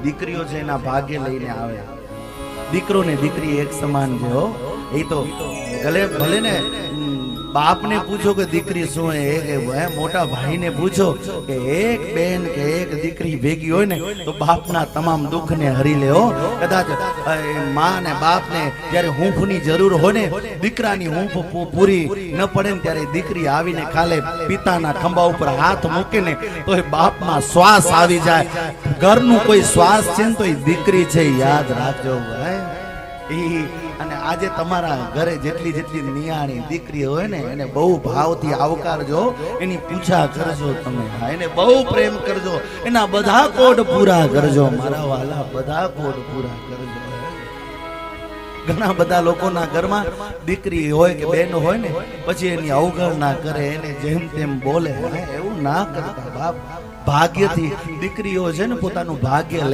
દીકરીઓ છે એના ભાગ્ય લઈને આવે. દીકરો ને દીકરી એક સમાન છે હો. એ તો ભલે ને બાપને પૂછો કે દીકરી શું હે, મોટા ભાઈને પૂછો કે એક બેન કે એક દીકરી ભેગી હોય ને તો બાપના તમામ દુઃખને હરી લે હો. કદાચ માં ને બાપને જ્યારે હૂંફની જરૂર હોય ને, દીકરાની હૂંફ પૂરી ન પડે ને ત્યારે દીકરી આવીને ખાલે પિતાના ખંભા ઉપર હાથ મૂકે ને તો એ બાપમાં શ્વાસ આવી જાય. ઘરનું કોઈ શ્વાસ છે ને તો એ દીકરી છે, યાદ રાખજો ભાઈ. અને આજે તમારા ઘરે જેટલી જેટલી નિયાણી દીકરી હોય ને એને બહુ ભાવથી આવકારજો, એની પૂજા કરજો, તમે એને બહુ પ્રેમ કરજો, એના બધા કોડ પૂરા કરજો મારા વાલા, બધા કોડ પૂરા કરજો. ઘણા બધા લોકોના ઘરમાં દીકરી હોય કે બેન હોય ને પછી એની અવગણના કરે, એને જેમ તેમ બોલે. એવું ના કરતા બાપ. ભાગ્યથી દીકરીઓ છે ને પોતાનું ભાગ્ય લઈ